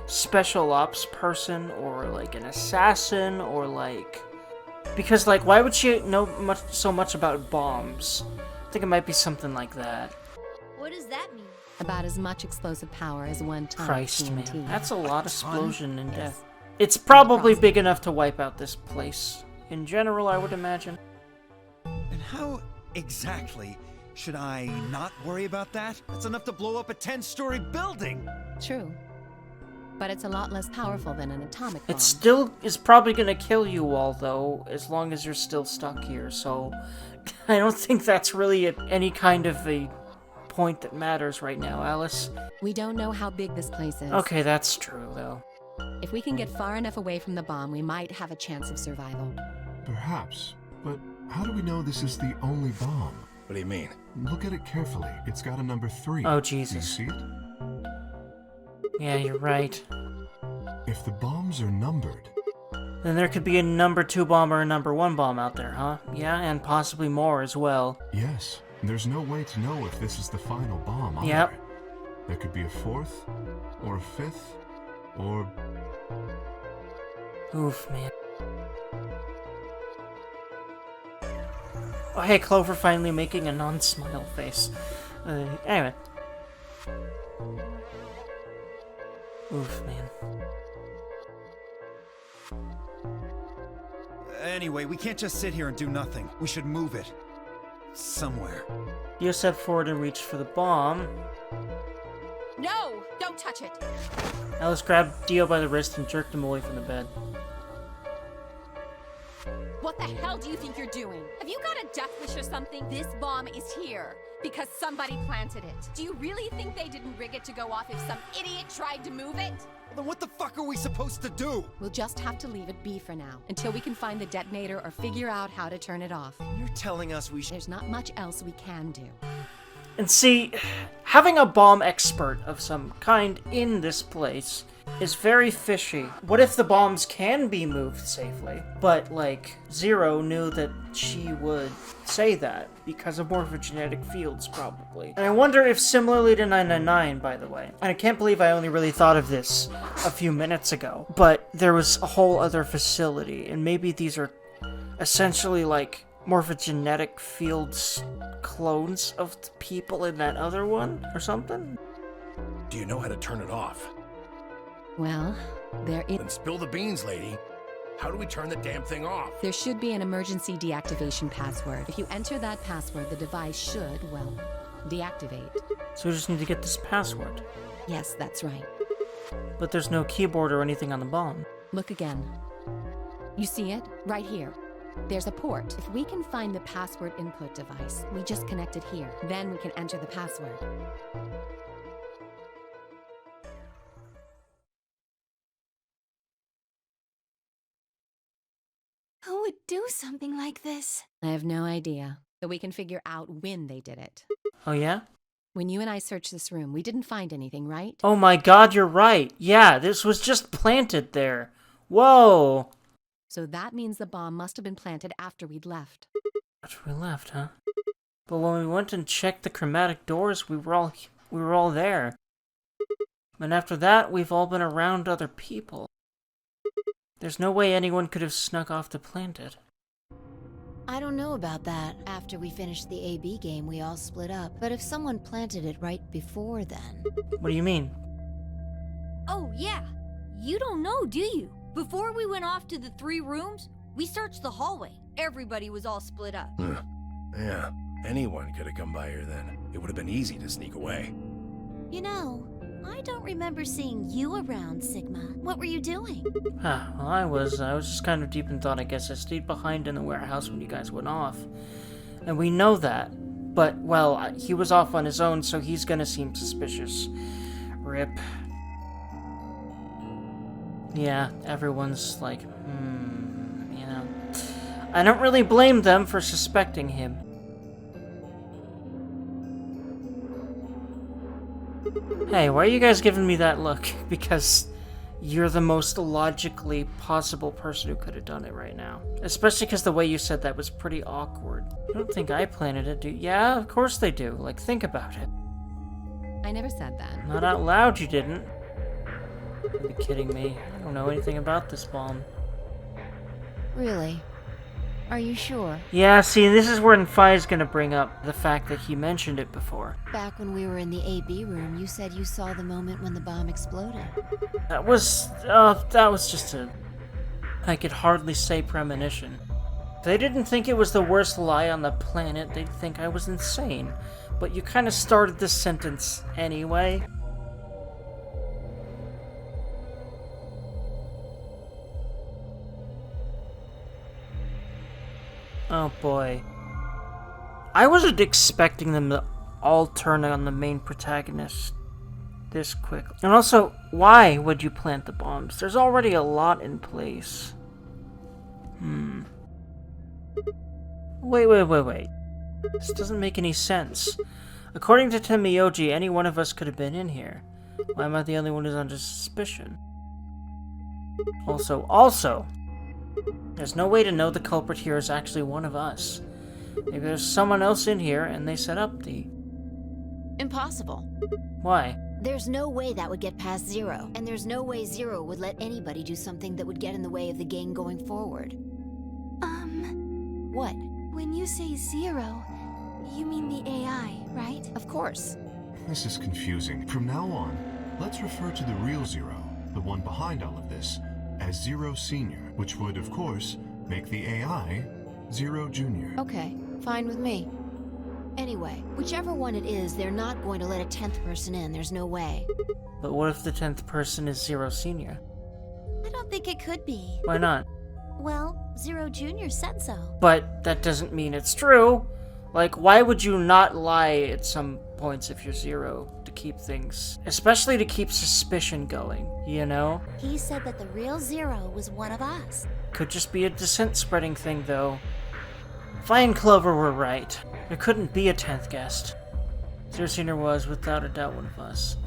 special ops person, or, like, an assassin, or, like... Because, like, why would she know so much about bombs? I think it might be something like that. What does that mean? About as much explosive power as 1 ton Christ, of TNT. man. That's a lot of explosion and death. It's probably big enough to wipe out this place. In general, I would imagine. And how exactly should I not worry about that? That's enough to blow up a 10-story building! True. But it's a lot less powerful than an atomic bomb. It still is probably gonna kill you all, though, as long as you're still stuck here, so... I don't think that's really any kind of a point that matters right now, Alice. We don't know how big this place is. Okay, that's true, though. If we can get far enough away from the bomb, we might have a chance of survival. Perhaps. But how do we know this is the only bomb? What do you mean? Look at it carefully. It's got a number 3. Oh, Do you Jesus. see it? Yeah, you're right. If the bombs are numbered, Then there could be a number 2 bomb or a number 1 bomb out there, huh? Yeah, and possibly more as well. yes, there's no way to know if this is the final bomb either. Yep. There could be a 4th, or a 5th, or... Oof, man. Oh, hey, Clover finally making a non-smile face. Anyway. Oof, man. Anyway, we can't just sit here and do nothing. We should move it. Somewhere. Theo stepped forward and reached for the bomb. No! Don't touch it! Alice grabbed Dio by the wrist and jerked him away from the bed. What the hell do you think you're doing? Have you got a death wish or something? This bomb is here because somebody planted it. Do you really think they didn't rig it to go off if some idiot tried to move it? Then what the fuck are we supposed to do? We'll just have to leave it be for now, until we can find the detonator or figure out how to turn it off. You're telling us we should... There's not much else we can do. And see, having a bomb expert of some kind in this place is very fishy. What if the bombs can be moved safely? But, like, Zero knew that she would say that because of morphogenetic fields, probably. And I wonder if similarly to 999, by the way, and I can't believe I only really thought of this a few minutes ago, but there was a whole other facility, and maybe these are essentially, like, morphogenetic fields clones of the people in that other one, or something? Do you know how to turn it off? Well, Then spill the beans, lady. How do we turn the damn thing off? there should be an emergency deactivation password. If you enter that password, the device should, well, deactivate. So we just need to get this password. Yes, that's right. But there's no keyboard or anything on the bomb. Look again. You see it? Right here. There's a port. If we can find the password input device, we just connect it here. Then we can enter the password. Who would do something like this? I have no idea, but we can figure out when they did it. Oh yeah? When you and I searched this room, we didn't find anything, right? Oh my god, you're right. Yeah, this was just planted there. Whoa! So that means the bomb must have been planted after we'd left. After we left, huh? But when we went and checked the chromatic doors, we were all there. And after that, we've all been around other people. There's no way anyone could have snuck off to plant it. I don't know about that. After we finished the AB game, we all split up. But if someone planted it right before then... What do you mean? Oh, yeah. You don't know, do you? Before we went off to the 3 rooms, we searched the hallway. Everybody was all split up. Yeah, anyone could have come by here then. It would have been easy to sneak away. You know, I don't remember seeing you around, Sigma. What were you doing? Well, I was just kind of deep in thought, I guess. I stayed behind in the warehouse when you guys went off. And we know that. But, well, he was off on his own, so he's gonna seem suspicious. Rip. Yeah, everyone's like, you know. I don't really blame them for suspecting him. Hey, why are you guys giving me that look? Because you're the most logically possible person who could have done it right now. Especially because the way you said that was pretty awkward. I don't think I planted it, do you? Yeah, of course they do. Like, think about it. I never said that. Not out loud, you didn't. You'd be kidding me. I don't know anything about this bomb. Really? Are you sure? Yeah, see, this is where Nfi's gonna bring up the fact that he mentioned it before. Back when we were in the AB room, you said you saw the moment when the bomb exploded. That was just a... I could hardly say premonition. If they didn't think it was the worst lie on the planet, they'd think I was insane. But you kind of started this sentence anyway. Oh boy. I wasn't expecting them to all turn on the main protagonist this quick. And also, why would you plant the bombs? There's already a lot in place. Wait. This doesn't make any sense. According to Temiyoji, any one of us could have been in here. Why am I the only one who's under suspicion? Also, there's no way to know the culprit here is actually one of us. Maybe there's someone else in here and they set up the... Impossible. Why? There's no way that would get past Zero, and there's no way Zero would let anybody do something that would get in the way of the game going forward. What? When you say Zero, you mean the AI, right? Of course. This is confusing. From now on, let's refer to the real Zero, the one behind all of this, as Zero Senior, which would, of course, make the AI Zero Junior. Okay, fine with me. Anyway, whichever one it is, they're not going to let a 10th person in. There's no way. But what if the 10th person is Zero Senior? I don't think it could be. Why not? Well, Zero Jr. said so. But that doesn't mean it's true. Like, why would you not lie at some points if you're Zero to keep things, especially to keep suspicion going, you know? He said that the real Zero was one of us. Could just be a dissent spreading thing, though. Vi and Clover were right. There couldn't be a 10th guest. Zero Senior was, without a doubt, one of us.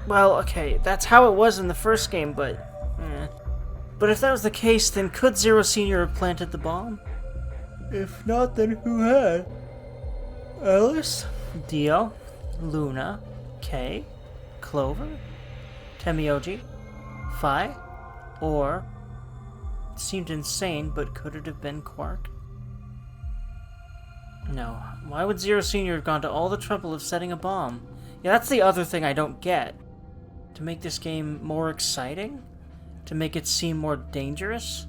Well, okay, that's how it was in the first game, but... But if that was the case, then could Zero Senior have planted the bomb? If not, then who had? Alice? Dio? Luna? Kay? Clover? Temioji? Phi? Or... It seemed insane, but could it have been Quark? No. Why would Zero Senior have gone to all the trouble of setting a bomb? Yeah, that's the other thing I don't get. To make this game more exciting? To make it seem more dangerous?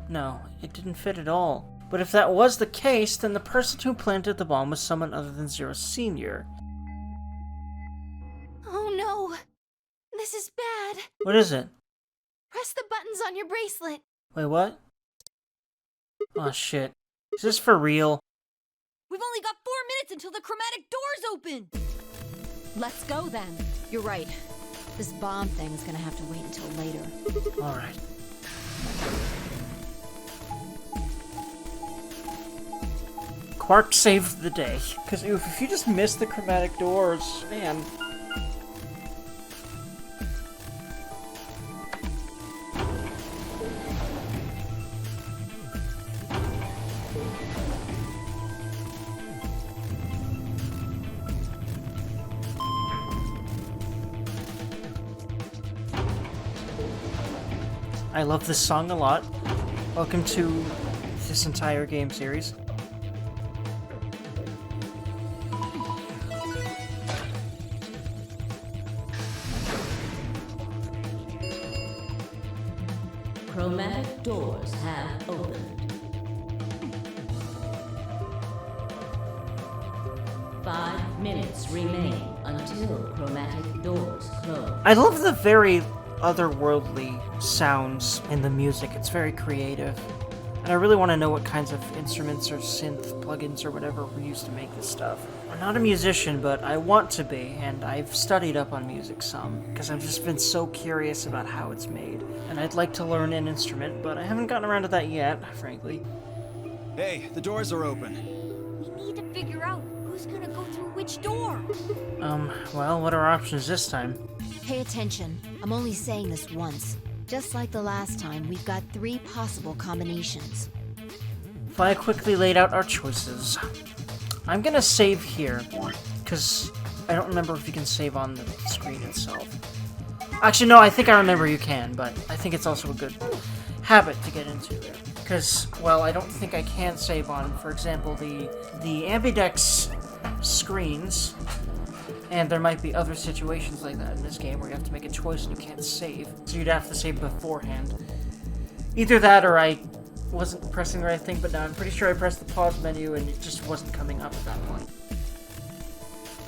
No, it didn't fit at all. But if that was the case, then the person who planted the bomb was someone other than Zero Senior. Oh no! This is bad. What is it? Press the buttons on your bracelet. Wait, what? Oh shit. Is this for real? We've only got 4 minutes until the chromatic doors open! Let's go then. You're right. This bomb thing is gonna have to wait until later. Alright. Quark saved the day. Because if you just miss the chromatic doors, man. I love this song a lot. Welcome to this entire game series. Chromatic doors have opened. 5 minutes remain until chromatic doors close. I love the very otherworldly sounds in the music. It's very creative. And I really want to know what kinds of instruments or synth plugins or whatever were used to make this stuff. I'm not a musician, but I want to be, and I've studied up on music some, because I've just been so curious about how it's made. And I'd like to learn an instrument, but I haven't gotten around to that yet, frankly. Hey, the doors are open. We need to figure out who's gonna go through which door. Well, what are our options this time? Pay attention. I'm only saying this once. Just like the last time, we've got 3 possible combinations. Vi quickly laid out our choices. I'm gonna save here, because I don't remember if you can save on the screen itself. Actually, no, I think I remember you can, but I think it's also a good habit to get into there. Because, well, I don't think I can save on, for example, the ambidex screens, and there might be other situations like that in this game where you have to make a choice and you can't save, so you'd have to save beforehand. Either that or I wasn't pressing the right thing, but now I'm pretty sure I pressed the pause menu and it just wasn't coming up at that point.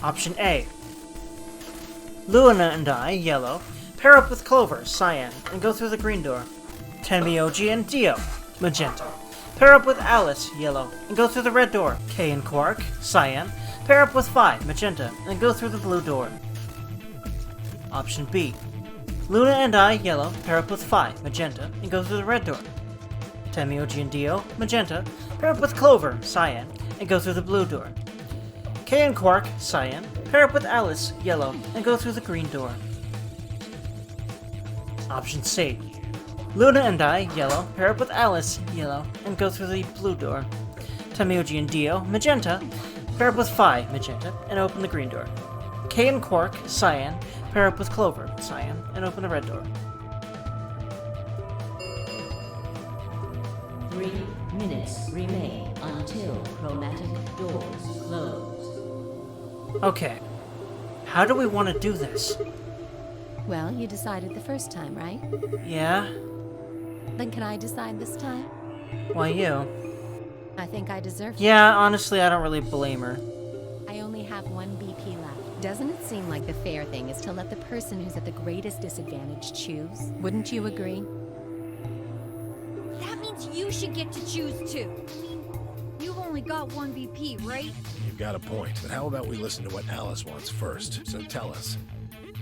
Option A. Luna and I, yellow, pair up with Clover, cyan, and go through the green door. Tenmyoji and Dio, magenta, pair up with Alice, yellow, and go through the red door. Kay and Quark, cyan, pair up with Vi, magenta, and go through the blue door. Option B. Luna and I, yellow, pair up with Vi, magenta, and go through the red door. Temioji and Dio, magenta, pair up with Clover, cyan, and go through the blue door. Kay and Quark, cyan, pair up with Alice, yellow, and go through the green door. Option C. Luna and I, yellow, pair up with Alice, yellow, and go through the blue door. Temioji and Dio, magenta, pair up with Vi, magenta, and open the green door. Kay and Quark, cyan, pair up with Clover, cyan, and open the red door. 3 minutes remain until chromatic doors close. Okay, how do we want to do this? Well, you decided the first time, right? Yeah? Then can I decide this time? Why you? I think I deserve it. Yeah, honestly, I don't really blame her. I only have one BP left. Doesn't it seem like the fair thing is to let the person who's at the greatest disadvantage choose? Wouldn't you agree? That means you should get to choose too. I mean, you've only got one VP, right? You've got a point, but how about we listen to what Alice wants first? So tell us,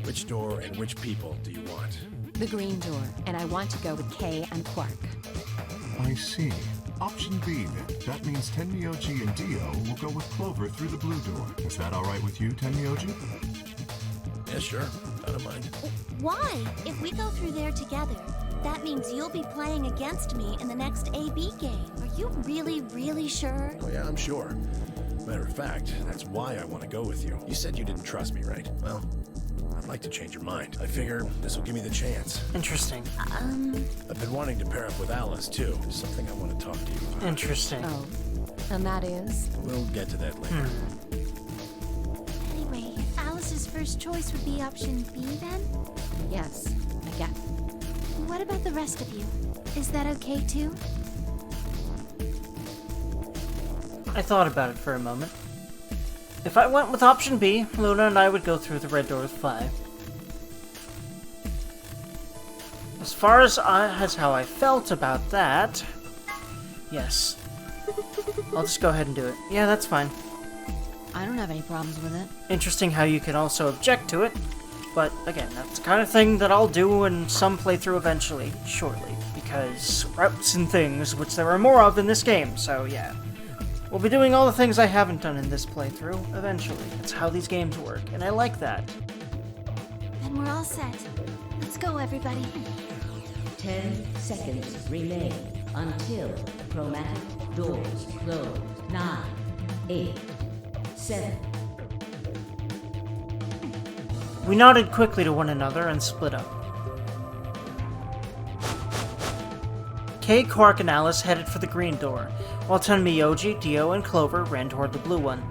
which door and which people do you want? The green door, and I want to go with Kay and Quark. I see. Option B, then. That means Tenmyoji and Dio will go with Clover through the blue door. Is that all right with you, Tenmyoji? Yeah, sure. I don't mind. Why? If we go through there together, that means you'll be playing against me in the next AB game. Are you really, really sure? Oh yeah, I'm sure. Matter of fact, that's why I want to go with you. You said you didn't trust me, right? Well, I'd like to change your mind. I figure this will give me the chance. Interesting. I've been wanting to pair up with Alice, too. There's something I want to talk to you about. Interesting. Oh, and that is? We'll get to that later. Anyway, Alice's first choice would be option B then? Yes, I guess. What about the rest of you? Is that okay too? I thought about it for a moment. If I went with option B, Luna and I would go through the red door with Vi. As far as how I felt about that, yes. I'll just go ahead and do it. Yeah, that's fine. I don't have any problems with it. Interesting how you can also object to it, but again, that's the kind of thing that I'll do in some playthrough eventually, shortly, because routes and things, which there are more of in this game, so yeah. We'll be doing all the things I haven't done in this playthrough, eventually. That's how these games work, and I like that. Then we're all set. Let's go, everybody. 10 seconds remain until chromatic doors close. 9, 8, 7. We nodded quickly to one another and split up. Kay, Quark, and Alice headed for the green door, while Tenmyoji, Dio, and Clover ran toward the blue one.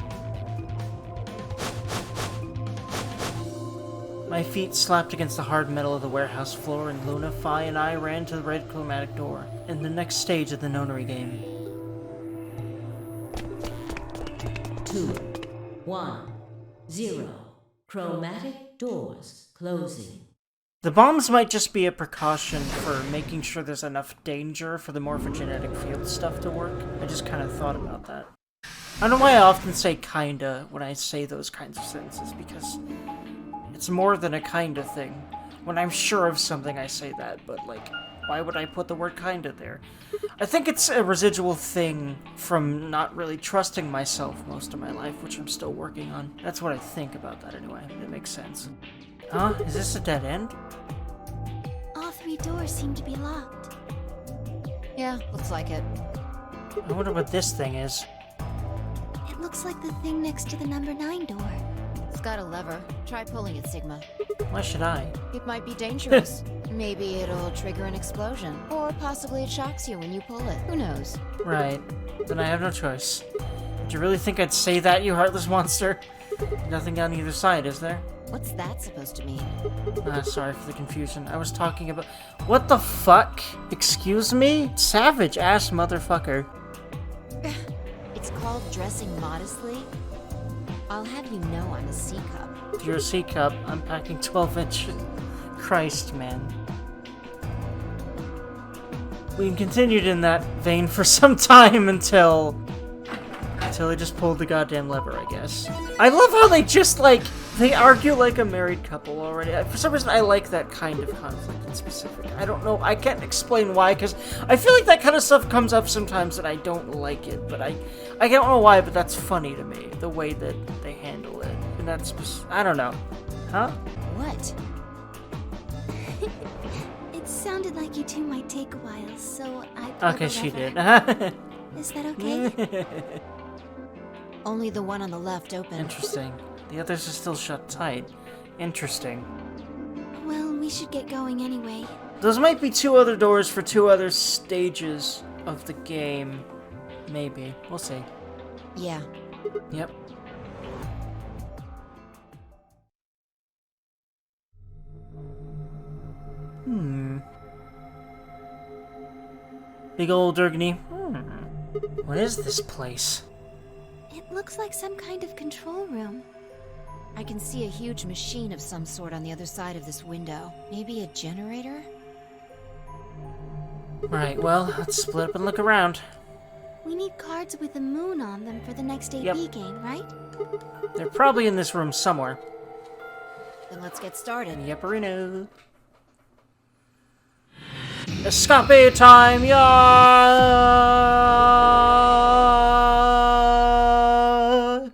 My feet slapped against the hard metal of the warehouse floor, and Luna, Vi, and I ran to the red chromatic door, in the next stage of the nonary game. 2, 1, 0. Chromatic doors closing. The bombs might just be a precaution for making sure there's enough danger for the morphogenetic field stuff to work. I just kind of thought about that. I don't know why I often say kinda when I say those kinds of sentences, because it's more than a kinda thing. When I'm sure of something, I say that, but like, why would I put the word kinda there? I think it's a residual thing from not really trusting myself most of my life, which I'm still working on. That's what I think about that anyway. It makes sense. Huh? Is this a dead end? All three doors seem to be locked. Yeah, looks like it. I wonder what this thing is. It looks like the thing next to the number 9 door. It's got a lever. Try pulling it, Sigma. Why should I? It might be dangerous. Maybe it'll trigger an explosion. Or possibly it shocks you when you pull it. Who knows? Right. Then I have no choice. Do you really think I'd say that, you heartless monster? Nothing on either side, is there? What's that supposed to mean? Sorry for the confusion. I was talking about... What the fuck? Excuse me? Savage-ass motherfucker. It's called dressing modestly. I'll have you know I'm a C-cup. If you're a C-cup, I'm packing 12 inches. Christ, man. We continued in that vein for some time until they just pulled the goddamn lever, I guess. I love how they just, like, they argue like a married couple already. For some reason, I like that kind of conflict in specific. I don't know, I can't explain why, because I feel like that kind of stuff comes up sometimes that I don't like it, but I don't know why, but that's funny to me, the way that they handle it. And that's, I don't know. Huh? What? It sounded like you two might take a while, so I pulled Okay, the she lever. did. Is that okay? Only the one on the left open. Interesting. The others are still shut tight. Interesting. Well, we should get going anyway. Those might be 2 other doors for 2 other stages of the game. Maybe. We'll see. Yeah. Yep. Big ol' Dergy. What is this place? It looks like some kind of control room. I can see a huge machine of some sort on the other side of this window. Maybe a generator? Right, well, let's split up and look around. We need cards with the moon on them for the next AB Yep. game, right? They're probably in this room somewhere. Then let's get started. Yepperino. Escape time, yeah!